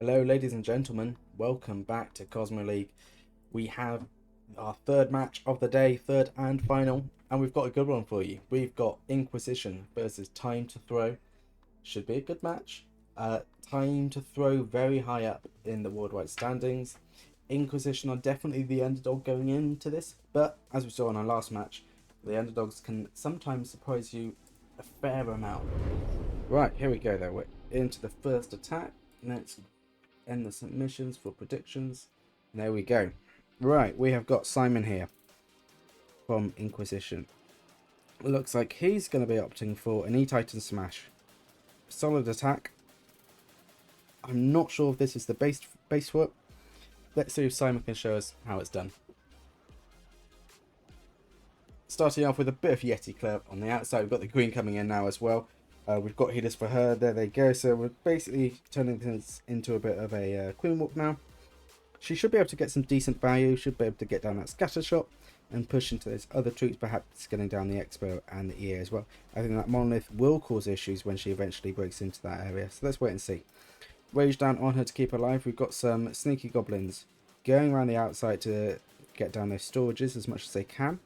Hello, ladies and gentlemen. Welcome back to Cosmo League. We have our third match of the day, third and final, and we've got a good one for you. We've got Inquisition versus Time to Throw. Should be a good match. Time to Throw very high up in the worldwide standings. Inquisition are definitely the underdog going into this, but as we saw in our last match, the underdogs can sometimes surprise you a fair amount. Right, here we go though. We're into the first attack. Let's end the submissions for predictions. There we go. Right, we have got Simon here from Inquisition. Looks like he's going to be opting for an E-Titan Smash. Solid attack. I'm not sure if this is the base for it. Let's see if Simon can show us how it's done. Starting off with a bit of Yeti clear on the outside. We've got the green coming in now as well. We've got healers for her. There they go. So we're basically turning this into a bit of a Queen Walk now. She should be able to get some decent value. Should be able to get down that scatter shot and push into those other troops, perhaps getting down the Expo and the EA as well. I think that Monolith will cause issues when she eventually breaks into that area. So let's wait and see. Rage down on her to keep her alive. We've got some sneaky goblins going around the outside to get down those storages as much as they can.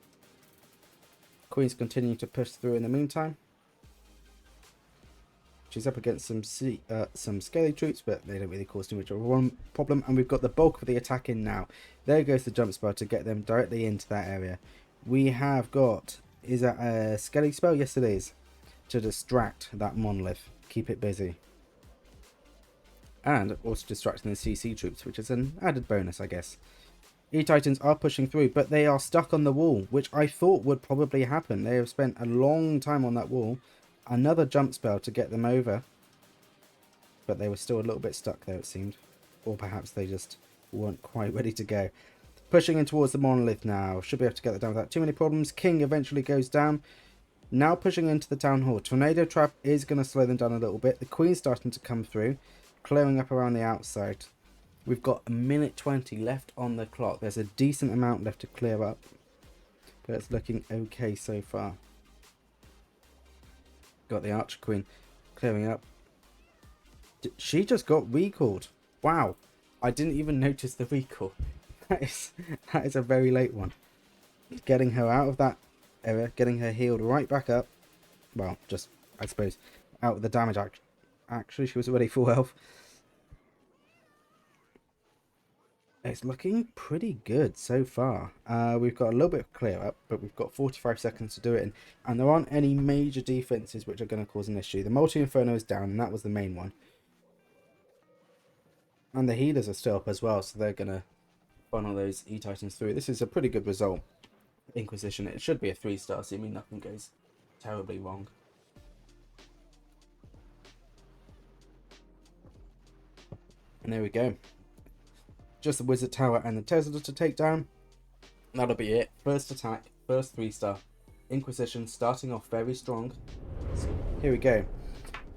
Queen's continuing to push through in the meantime. She's up against some scaly troops, but they don't really cause too much of a problem. And we've got the bulk of the attack in now. There goes the jump spell to get them directly into that area. We have got, is that a scaly spell? Yes, it is. To distract that monolith. Keep it busy. And also distracting the CC troops, which is an added bonus, I guess. E-Titans are pushing through, but they are stuck on the wall, which I thought would probably happen. They have spent a long time on that wall. Another jump spell to get them over, but they were still a little bit stuck there, it seemed, or perhaps they just weren't quite ready to go. Pushing in towards the monolith now. Should be able to get that down without too many problems. King eventually goes down. Now pushing into the town hall. Tornado trap is going to slow them down a little bit. The queen's starting to come through, clearing up around the outside. We've got a minute 20 left on the clock. There's a decent amount left to clear up, but it's looking okay so far. Got the Archer Queen clearing up. She just got recalled. Wow, I didn't even notice the recall. That is a very late one. Getting her out of that area, getting her healed right back up. Well, just, I suppose, out of the damage. Actually, she was already full health. It's looking pretty good so far. We've got a little bit of clear up, but we've got 45 seconds to do it in. And there aren't any major defenses which are going to cause an issue. The multi-inferno is down, and that was the main one. And the healers are still up as well, so they're going to funnel those E-Titans through. This is a pretty good result. Inquisition, it should be a 3-star, so I mean nothing goes terribly wrong. And there we go. Just the Wizard Tower and the Tesla to take down. That'll be it. First attack, first 3-star. Inquisition starting off very strong. So here we go.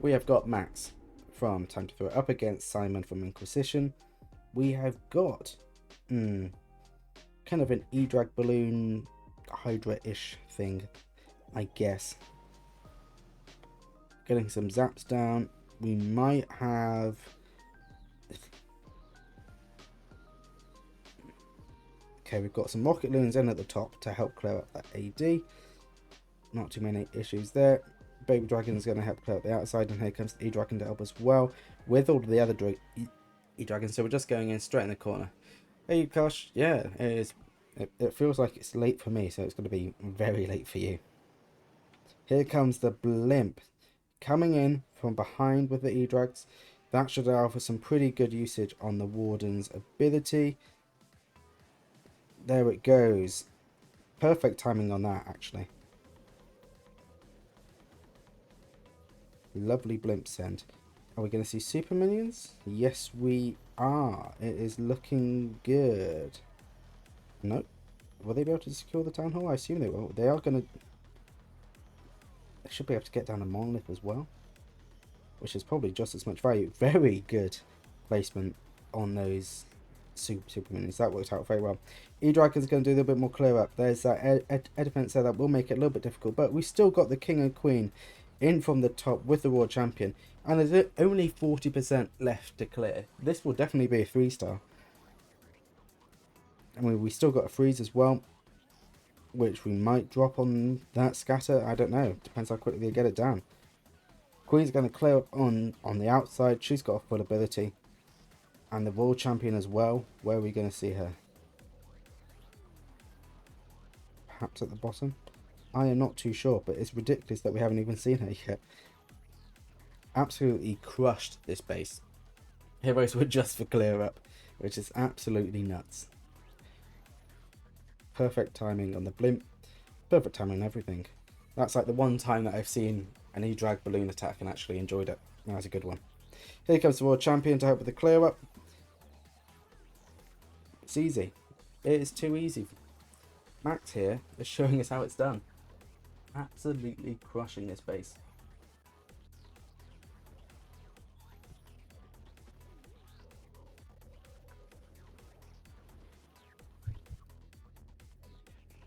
We have got Max from Time to Throw up against Simon from Inquisition. We have got kind of an E-Drag balloon Hydra-ish thing, I guess. Getting some zaps down. We might have... Okay, we've got some rocket loons in at the top to help clear up that AD. Not too many issues there. Baby Dragon is going to help clear up the outside, and here comes the E-Dragon to help as well with all of the other E-Dragons. So we're just going in straight in the corner. Hey, gosh, yeah, it is. It feels like it's late for me, so it's going to be very late for you. Here comes the blimp coming in from behind with the E-Drags. That should allow for some pretty good usage on the Warden's ability. There it goes. Perfect timing on that, actually. Lovely blimp send. Are we going to see super minions? Yes, we are. It is looking good. Nope. Will they be able to secure the town hall? I assume they will. They are going to... They should be able to get down a monolith as well, which is probably just as much value. Very good placement on those super minions. That worked out very well. E-Dragon's going to do a little bit more clear up. There's that air defense there that will make it a little bit difficult, but we still got the king and queen in from the top with the World Champion, And there's only 40% left to clear. This will definitely be a 3-star. I mean, we still got a freeze as well, which we might drop on that scatter. I don't know. Depends how quickly they get it down. Queen's going to clear up on the outside. She's got a full ability. And the world champion as well. Where are we going to see her? Perhaps at the bottom? I am not too sure, but it's ridiculous that we haven't even seen her yet. Absolutely crushed this base. Heroes were just for clear up, which is absolutely nuts. Perfect timing on the blimp. Perfect timing on everything. That's like the one time that I've seen an E-drag balloon attack and actually enjoyed it. That was a good one. Here comes the world champion to help with the clear up. It's easy. It is too easy. Max here is showing us how it's done. Absolutely crushing this base.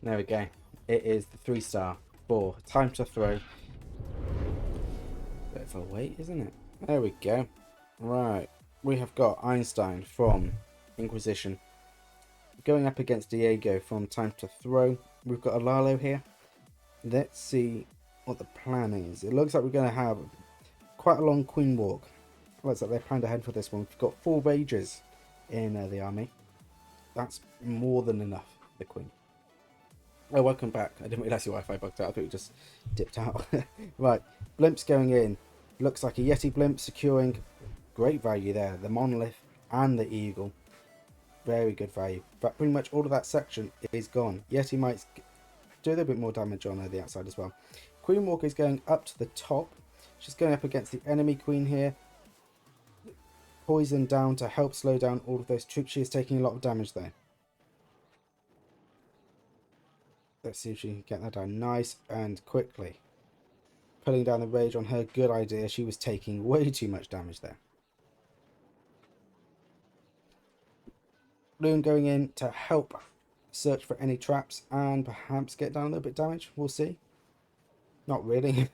There we go. It is the 3-star for Time to Throw. Bit of a wait, isn't it? There we go. Right. We have got Einstein from Inquisition going up against Diego from Time to Throw. We've got a Lalo here. Let's see what the plan is. It looks like we're going to have quite a long Queen walk. Looks like they planned ahead for this one. We've got 4 Rages in the army. That's more than enough, the Queen. Oh, welcome back. I didn't realise your Wi-Fi bugged out. I thought you just dipped out. Right, blimps going in. Looks like a Yeti blimp securing great value there. The Monolith and the Eagle. Very good value. But pretty much all of that section is gone. Yeti might do a little bit more damage on the outside as well. Queen Walker is going up to the top. She's going up against the enemy Queen here. Poison down to help slow down all of those troops. She is taking a lot of damage there. Let's see if she can get that down nice and quickly. Pulling down the rage on her, good idea. She was taking way too much damage there. Loon going in to help search for any traps and perhaps get down a little bit damage. We'll see. Not really.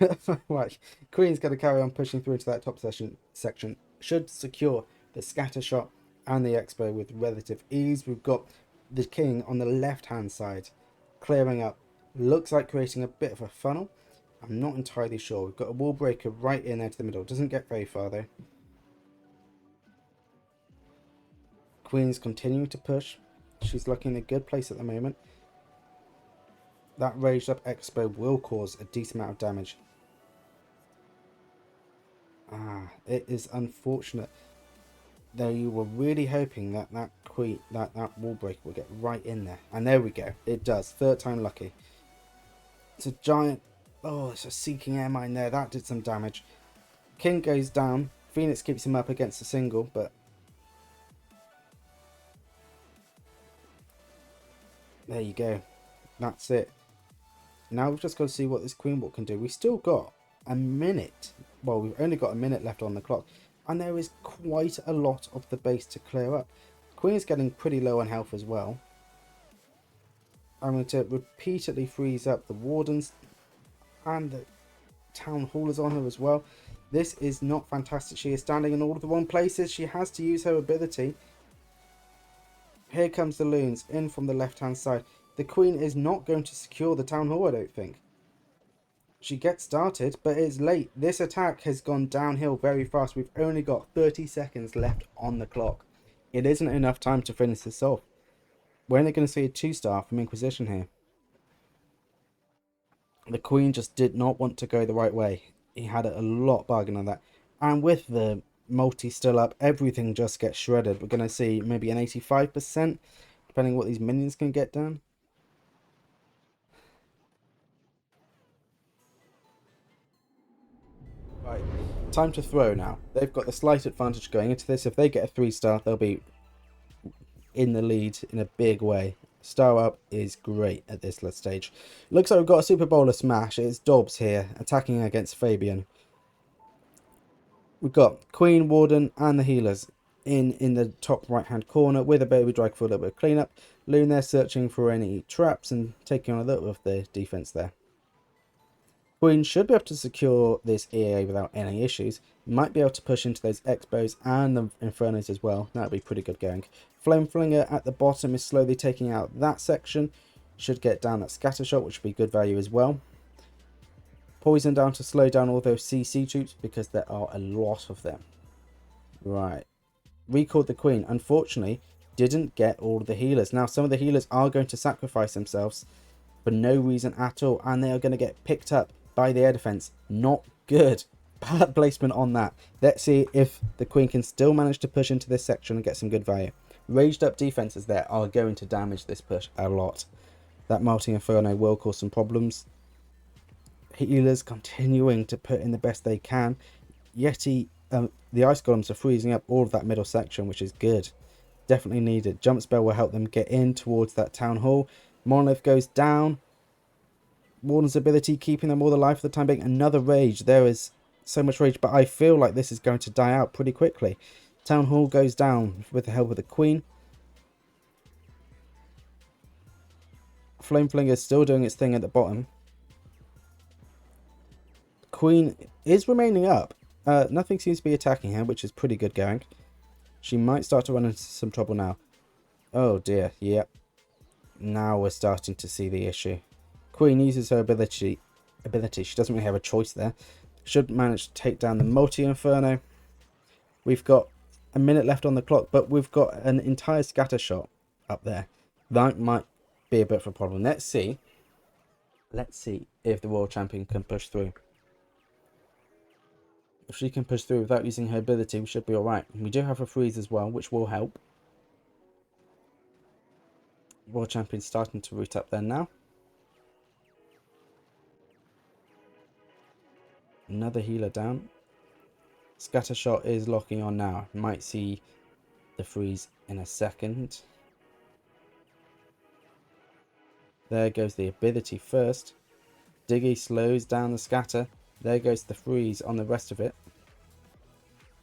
Right. Queen's going to carry on pushing through into that top section. Should secure the scatter shot and the expo with relative ease. We've got the king on the left hand side clearing up. Looks like creating a bit of a funnel. I'm not entirely sure. We've got a wall breaker right in there to the middle. Doesn't get very far though. Queen's continuing to push. She's looking in a good place at the moment. That raged up expo will cause a decent amount of damage. It is unfortunate. They were really hoping that that wall breaker will get right in there. And there we go. It does. 3rd time lucky. It's a giant... Oh, it's a seeking air mine there. That did some damage. King goes down. Phoenix keeps him up against a single, but... There you go. That's it. Now we've just got to see what this Queen Walk can do. We've still got a minute. Well, we've only got a minute left on the clock. And there is quite a lot of the base to clear up. Queen is getting pretty low on health as well. I'm going to repeatedly freeze up the Wardens. And the Town Hall is on her as well. This is not fantastic. She is standing in all of the wrong places. She has to use her ability. Here comes the Loons in from the left hand side. The Queen is not going to secure the Town Hall, I don't think. She gets started, but it's late. This attack has gone downhill very fast. We've only got 30 seconds left on the clock. It isn't enough time to finish this off. We're only going to see a 2-star from Inquisition here. The Queen just did not want to go the right way. He had a lot bargain on that. And with the multi still up, everything just gets shredded. We're going to see maybe an 85%, depending on what these minions can get done. Right, Time to Throw now. They've got the slight advantage going into this. If they get a 3-star, they'll be in the lead in a big way. Star up is great at this stage. Looks like we've got a Super Bowler smash. It's Dobbs here attacking against Fabian. We've got Queen, Warden and the healers in the top right hand corner with a baby drag for a little bit of cleanup. Loon there searching for any traps and taking on a little of the defense there. Queen should be able to secure this EA without any issues. Might be able to push into those Expos and the Infernos as well. That would be pretty good going. Flame Flinger at the bottom is slowly taking out that section. Should get down that Scatter Shot, which would be good value as well. Poison down to slow down all those CC troops because there are a lot of them. Right. Recalled the Queen. Unfortunately, didn't get all of the healers. Now, some of the healers are going to sacrifice themselves for no reason at all, and they are going to get picked up by the air defense. Not good. Bad placement on that. Let's see if the Queen can still manage to push into this section and get some good value. Raged up defenses there are going to damage this push a lot. That Melting Inferno will cause some problems. Healers continuing to put in the best they can. Yeti, the Ice Golems are freezing up all of that middle section, which is good. Definitely needed. Jump Spell will help them get in towards that Town Hall. Monolith goes down. Warden's ability keeping them all alive for the time being. Another Rage. There is so much Rage, but I feel like this is going to die out pretty quickly. Town Hall goes down with the help of the Queen. Flame Flinger is still doing its thing at the bottom. Queen is remaining up. Nothing seems to be attacking her, which is pretty good going. She might start to run into some trouble now. Oh dear, yep. Now we're starting to see the issue. Queen uses her ability. She doesn't really have a choice there. Should manage to take down the Multi-Inferno. We've got a minute left on the clock, but we've got an entire Scatter Shot up there. That might be a bit of a problem. Let's see. Let's see if the World Champion can push through. If she can push through without using her ability, we should be alright. We do have a freeze as well, which will help. World Champion's starting to root up there now. Another healer down. Scatter Shot is locking on now. Might see the freeze in a second. There goes the ability first. Diggy slows down the scatter. There goes the freeze on the rest of it.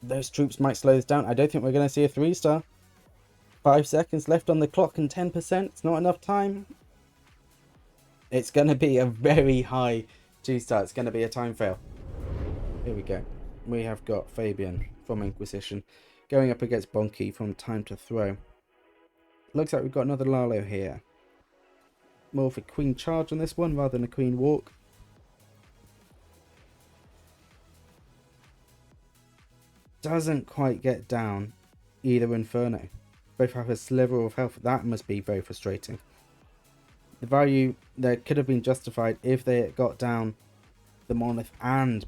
Those troops might slow this down. I don't think we're going to see a 3-star. 5 seconds left on the clock and 10%. It's not enough time. It's going to be a very high 2-star. It's going to be a time fail. Here we go. We have got Fabian from Inquisition going up against Bonky from Time to Throw. Looks like we've got another Lalo here. More of a Queen charge on this one rather than a Queen walk. Doesn't quite get down either Inferno. Both have a sliver of health. That must be very frustrating. The value there could have been justified if they got down the Monolith and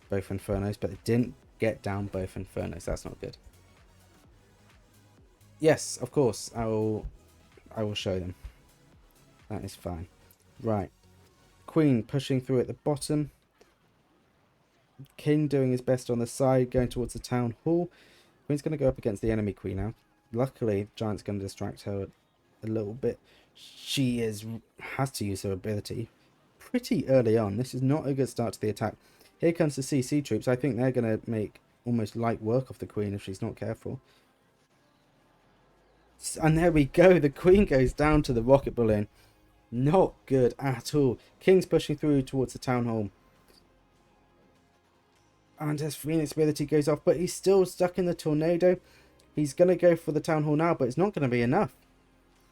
both Infernos, but it didn't get down both Infernos. That's not good. Yes, of course, I will show them. That is fine. Right. Queen pushing through at the bottom. King doing his best on the side, going towards the Town Hall. Queen's going to go up against the enemy Queen now. Luckily, Giant's going to distract her a little bit. She has to use her ability pretty early on. This is not a good start to the attack. Here comes the CC troops. I think they're going to make almost light work of the Queen if she's not careful. And there we go. The Queen goes down to the rocket balloon. Not good at all. King's pushing through towards the Town Hall. And his Phoenix ability goes off, but he's still stuck in the tornado. He's going to go for the Town Hall now, but it's not going to be enough.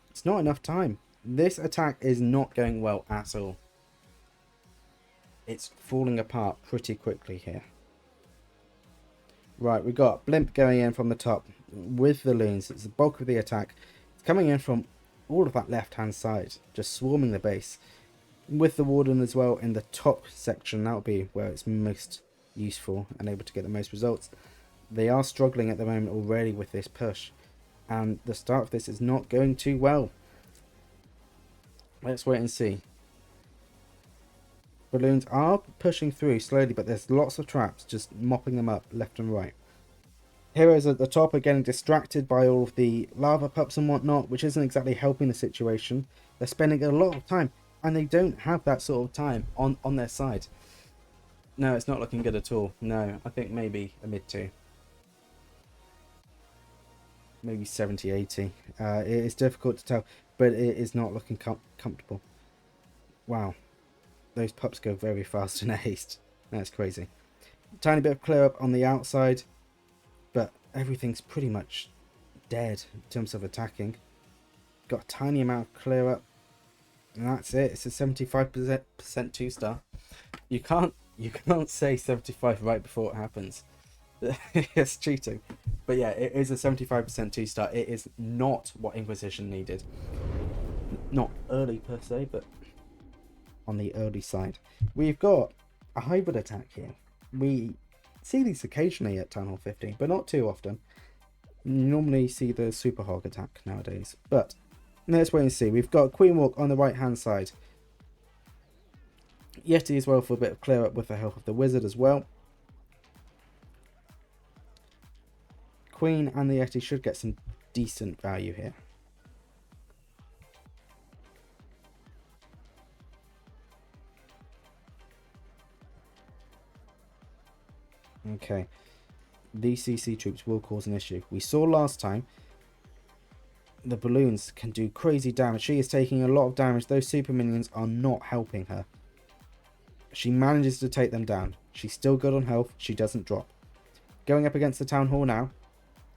It's not enough time. This attack is not going well at all. It's falling apart pretty quickly here. Right, we've got Blimp going in from the top with the loons. It's the bulk of the attack. It's coming in from all of that left-hand side, just swarming the base. With the Warden as well in the top section, that'll be where it's most useful and able to get the most results. They are struggling at the moment already with this push, and the start of this is not going too well. Let's wait and see. Balloons are pushing through slowly, but there's lots of traps just mopping them up left and right. Heroes at the top are getting distracted by all of the lava pups and whatnot, which isn't exactly helping the situation. They're spending a lot of time, and they don't have that sort of time on their side. No, it's not looking good at all. No, I think maybe a mid 2. Maybe 70, 80. It is difficult to tell, but it is not looking comfortable. Wow. Those pups go very fast in a haste. That's crazy. Tiny bit of clear up on the outside, but everything's pretty much dead in terms of attacking. Got a tiny amount of clear up, and that's it. It's a 75% 2-star. You can't say 75 right before it happens. It's cheating. But yeah, it is a 75% 2-star. It is not what Inquisition needed. Not early per se, but on the early side. We've got a hybrid attack here. We see these occasionally at Town Hall 15, but not too often. You normally see the Super Hog attack nowadays. But let's wait and see. We've got Queen Walk on the right hand side. Yeti as well for a bit of clear up with the help of the Wizard as well. Queen and the Yeti should get some decent value here. Okay, these CC troops will cause an issue. We saw last time the balloons can do crazy damage. She is taking a lot of damage. Those super minions are not helping her. She manages to take them down. She's still good on health. She doesn't drop. Going up against the Town Hall now.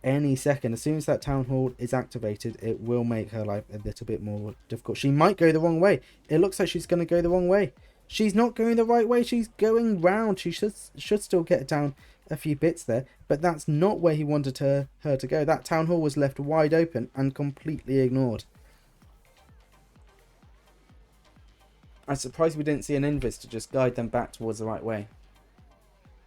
Any second, as soon as that Town Hall is activated, it will make her life a little bit more difficult. She might go the wrong way. It looks like she's going to go the wrong way. She's not going the right way. She's going round. She should still get down a few bits there, but that's not where he wanted her to go. That Town Hall was left wide open and completely ignored. I'm surprised we didn't see an Invis to just guide them back towards the right way.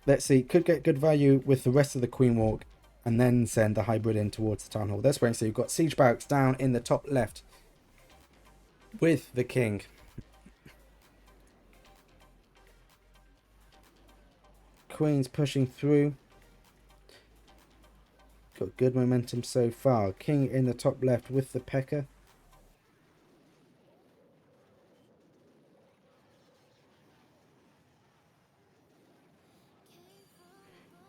Let's see. Could get good value with the rest of the Queen Walk and then send the hybrid in towards the Town Hall. That's where you've got Siege Barracks down in the top left with the King. Queen's pushing through. Got good momentum so far. King in the top left with the P.E.K.K.A.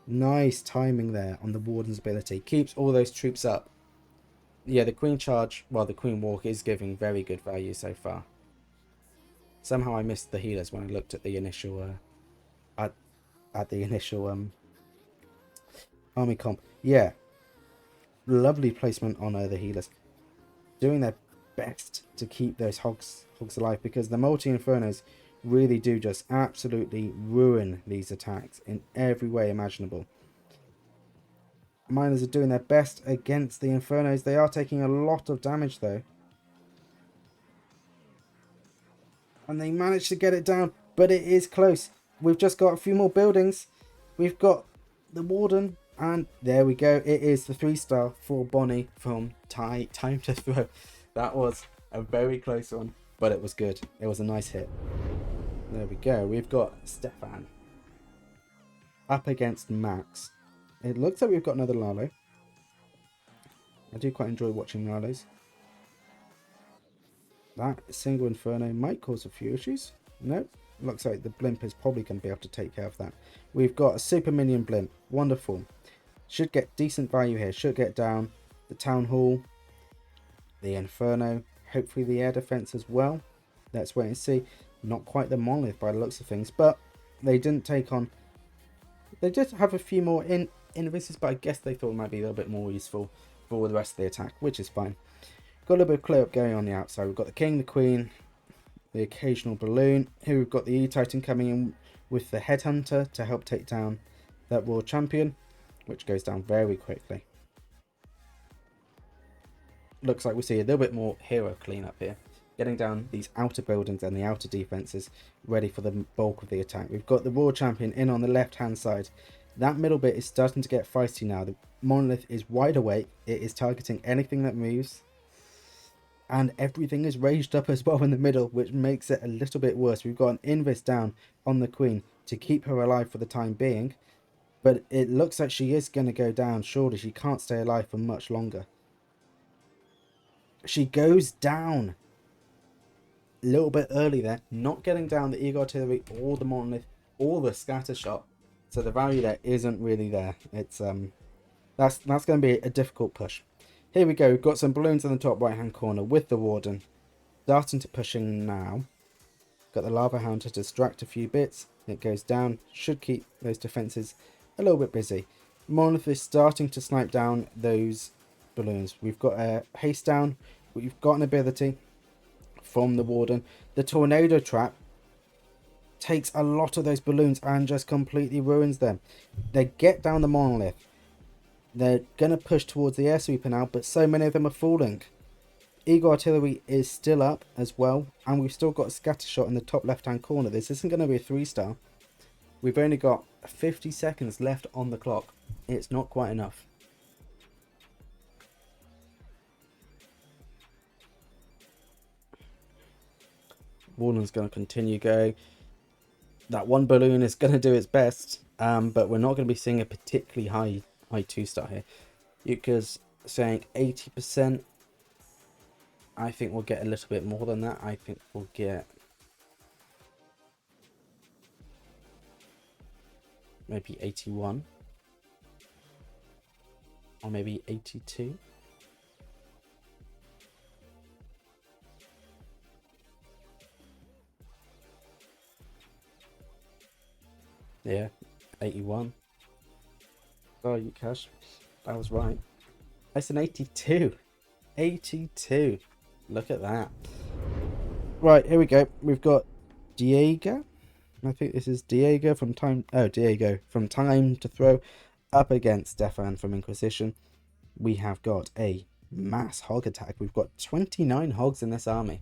Nice timing there on the Warden's ability. Keeps all those troops up. Yeah, the Queen charge, well, the Queen Walk is giving very good value so far. Somehow I missed the healers when I looked at the initial at the initial army comp. Yeah, lovely placement on the healers, doing their best to keep those hogs alive, because the multi-infernos really do just absolutely ruin these attacks in every way imaginable. Miners are doing their best against the infernos. They are taking a lot of damage though, and they managed to get it down, but it is close. We've just got a few more buildings. We've got the Warden, and there we go. It is the 3-star for Bonnie from Time2Throw. That was a very close one, but it was good. It was a nice hit. There we go. We've got Stefan up against Max. It looks like we've got another Lalo. I do quite enjoy watching Lalos. That single Inferno might cause a few issues. Nope. Looks like the blimp is probably going to be able to take care of that. We've got a super minion blimp. Wonderful. Should get decent value here. Should get down the Town Hall, the Inferno, hopefully the air defense as well. Let's wait and see. Not quite the monolith by the looks of things, but they didn't take on. They did have a few more innovations, but I guess they thought it might be a little bit more useful for the rest of the attack, which is fine. Got a little bit of clear up going on the outside. We've got the King, the Queen, the occasional balloon. Here we've got the E-Titan coming in with the Headhunter to help take down that World Champion, which goes down very quickly. Looks like we see a little bit more hero cleanup here, getting down these outer buildings and the outer defenses ready for the bulk of the attack. We've got the World Champion in on the left hand side. That middle bit is starting to get feisty now. The monolith is wide awake. It is targeting anything that moves, and everything is raised up as well in the middle, which makes it a little bit worse. We've got an Invis down on the Queen to keep her alive for the time being, but it looks like she is going to go down. Surely she can't stay alive for much longer. She goes down a little bit early there, not getting down the Eagle Artillery or the monolith or the scatter shot, so the value there isn't really there. It's that's going to be a difficult push. Here we go. We've got some balloons in the top right hand corner with the Warden starting to push in now. Got the Lava Hound to distract a few bits. It goes down. Should keep those defences a little bit busy. Monolith is starting to snipe down those balloons. We've got a haste down. We've got an ability from the Warden. The Tornado Trap takes a lot of those balloons and just completely ruins them. They get down the Monolith. They're going to push towards the air sweeper now, but so many of them are falling. Eagle Artillery is still up as well, and we've still got a scatter shot in the top left hand corner. This isn't going to be a 3-star. We've only got 50 seconds left on the clock. It's not quite enough. Warden's going to continue going. That one balloon is going to do its best, but we're not going to be seeing a particularly high 2-star here. Yuka's saying 80%. I think we'll get a little bit more than that. I think we'll get maybe 81 or maybe 82. Yeah, 81. Oh, you cash. That was right. That's an 82. 82. Look at that. Right, here we go. We've got Diego. I think this is Diego from Time. Oh, Diego from Time2Throw up against Stefan from Inquisition. We have got a mass hog attack. We've got 29 hogs in this army.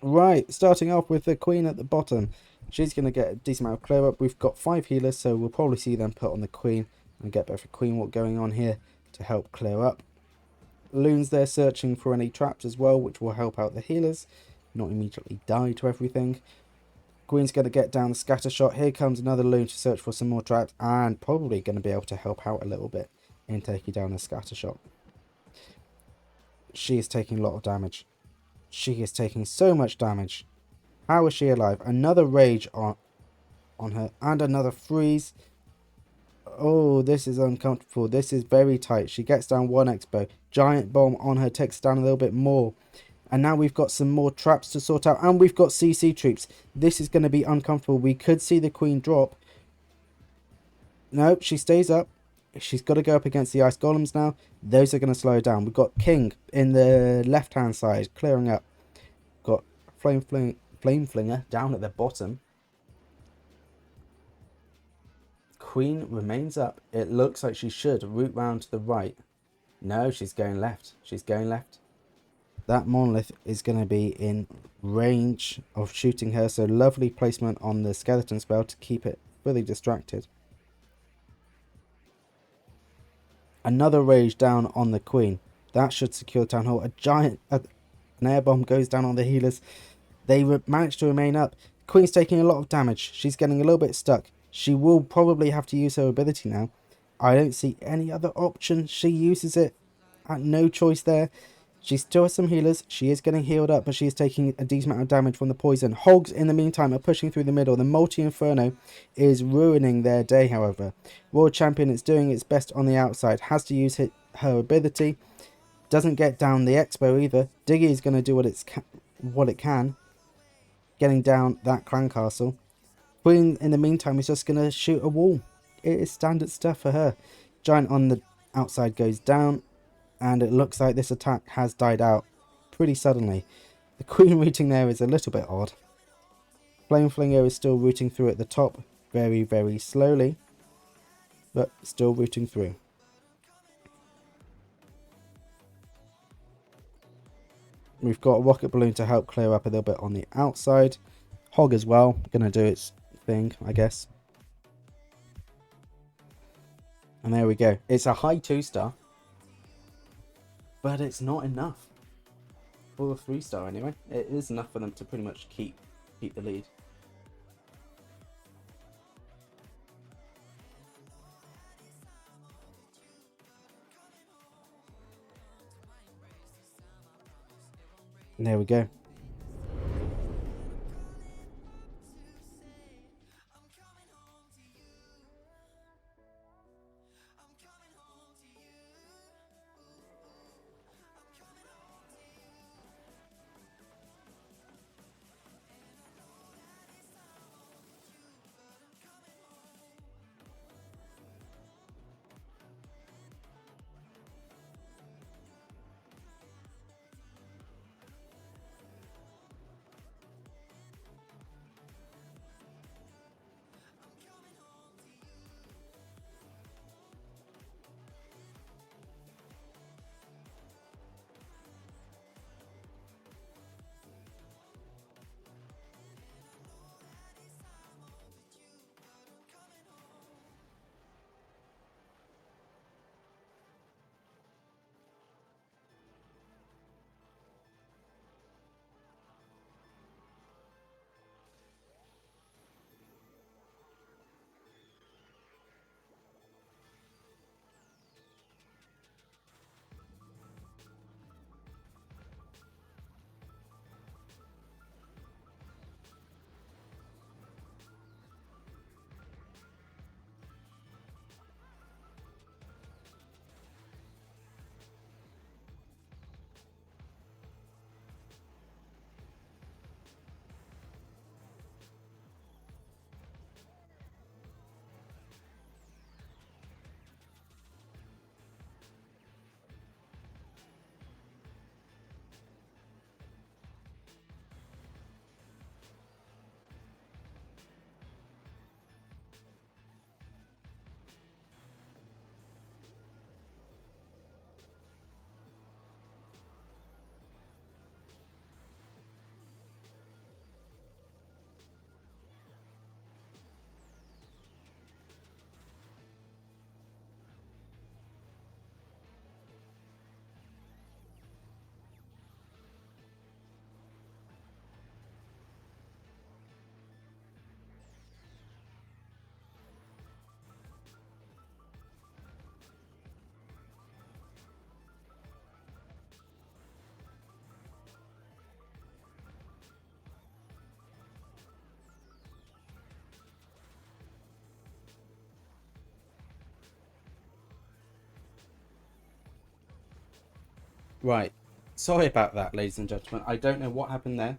Right, starting off with the Queen at the bottom. She's going to get a decent amount of clear up. We've got 5 healers, so we'll probably see them put on the Queen and get both a Queen walk going on here to help clear up. Loons there searching for any traps as well, which will help out the healers, not immediately die to everything. Queen's going to get down the scatter shot. Here comes another loon to search for some more traps, and probably going to be able to help out a little bit in taking down the scatter shot. She is taking a lot of damage. She is taking so much damage. How is she alive? Another rage on her, and another freeze. Oh, this is uncomfortable. This is very tight. She gets down one expo. Giant bomb on her, takes down a little bit more. And now we've got some more traps to sort out. And we've got CC troops. This is going to be uncomfortable. We could see the Queen drop. No, she stays up. She's got to go up against the ice golems now. Those are going to slow her down. We've got King in the left-hand side, clearing up. Got Flame Flinger down at the bottom. Queen remains up. It looks like she should route round to the right. No, she's going left. She's going left. That Monolith is going to be in range of shooting her. So lovely placement on the skeleton spell to keep it fully distracted. Another rage down on the Queen. That should secure the town hall. An air bomb goes down on the healers. They managed to remain up. Queen's taking a lot of damage. She's getting a little bit stuck. She will probably have to use her ability now. I don't see any other option. She uses it. No choice there. She still has some healers. She is getting healed up, but she is taking a decent amount of damage from the poison. Hogs, in the meantime, are pushing through the middle. The Multi-Inferno is ruining their day, however. World Champion is doing its best on the outside. Has to use her ability. Doesn't get down the Expo either. Diggy is going to do what it can. Getting down that clan castle. Queen, in the meantime, is just going to shoot a wall. It is standard stuff for her. Giant on the outside goes down. And it looks like this attack has died out pretty suddenly. The Queen routing there is a little bit odd. Flame Flinger is still routing through at the top. Very, very slowly. But still routing through. We've got a rocket balloon to help clear up a little bit on the outside. Hog as well. Going to do its thing, I guess. And there we go. It's a high 2-star. But it's not enough. For a 3-star anyway. It is enough for them to pretty much keep the lead. And there we go. Right. Sorry about that, ladies and gentlemen. I don't know what happened there.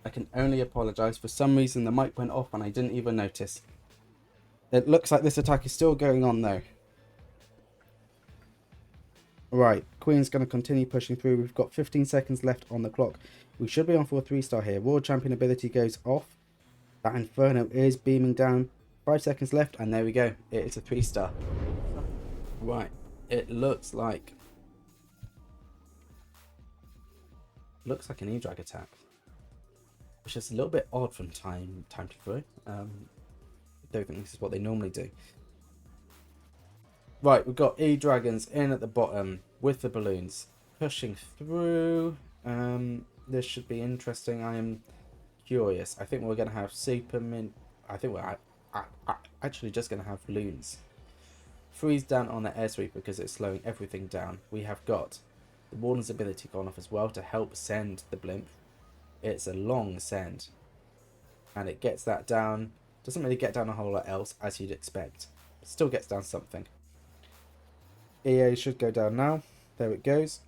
I can only apologise. For some reason, the mic went off and I didn't even notice. It looks like this attack is still going on, though. Right. Queen's going to continue pushing through. We've got 15 seconds left on the clock. We should be on for a 3-star here. World Champion ability goes off. That Inferno is beaming down. 5 seconds left, and there we go. It is a 3-star. Right. It looks like an E-Drag attack, which is a little bit odd from Time2Throw. I don't think this is what they normally do. Right, we've got E-Dragons in at the bottom with the balloons pushing through. This should be interesting. I am curious. I think we're going to have Superman. I think we're actually just going to have loons. Freeze down on the air sweep because it's slowing everything down. We have got the Warden's ability gone off as well to help send the blimp. It's a long send. And it gets that down. Doesn't really get down a whole lot else as you'd expect. Still gets down something. EA should go down now. There it goes.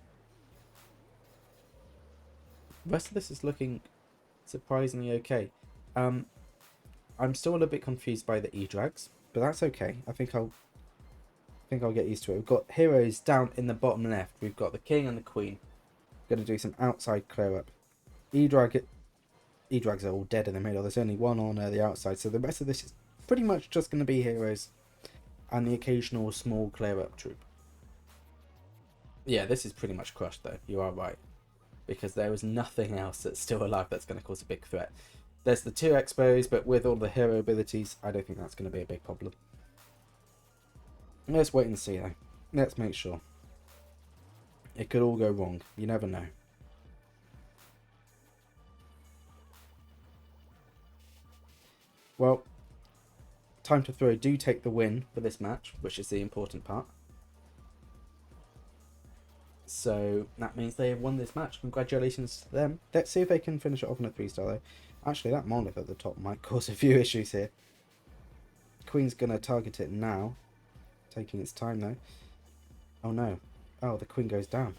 The rest of this is looking surprisingly okay. I'm still a little bit confused by the E-Drags, but that's okay. I think I'll get used to it. We've got heroes down in the bottom left. We've got the king and the queen. Going to do some outside clear up. E-Drags are all dead in the middle. There's only one on the outside, so the rest of this is pretty much just going to be heroes and the occasional small clear up troop. Yeah, this is pretty much crushed though. You are right, because there is nothing else that's still alive that's going to cause a big threat. There's the 2 expos, but with all the hero abilities, I don't think that's going to be a big problem. Let's wait and see though. Let's make sure. It could all go wrong. You never know. Well, Time2Throw do take the win for this match, which is the important part. So that means they have won this match. Congratulations to them. Let's see if they can finish it off on a 3-star though. Actually, that monolith at the top might cause a few issues here. Queen's going to target it now. Taking its time though. Oh no. Oh, the queen goes down.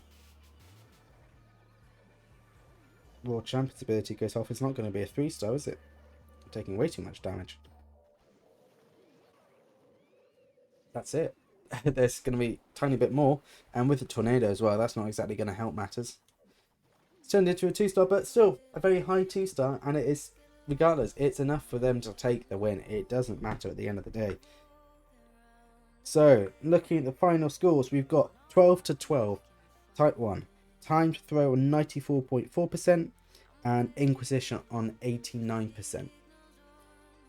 World Champion's ability goes off. It's not going to be a 3-star, is it? Taking way too much damage. That's it. There's going to be a tiny bit more, and with the tornado as well, that's not exactly going to help matters. It's turned into a 2-star, but still a very high 2-star, and it is, regardless, it's enough for them to take the win. It doesn't matter at the end of the day. So, looking at the final scores, we've got 12-12, Type 1, Time2Throw on 94.4%, and Inquisition on 89%.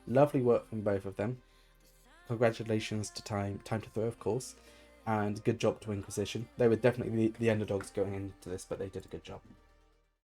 Lovely work from both of them. Congratulations to Time2Throw, of course, and good job to Inquisition. They were definitely the underdogs going into this, but they did a good job.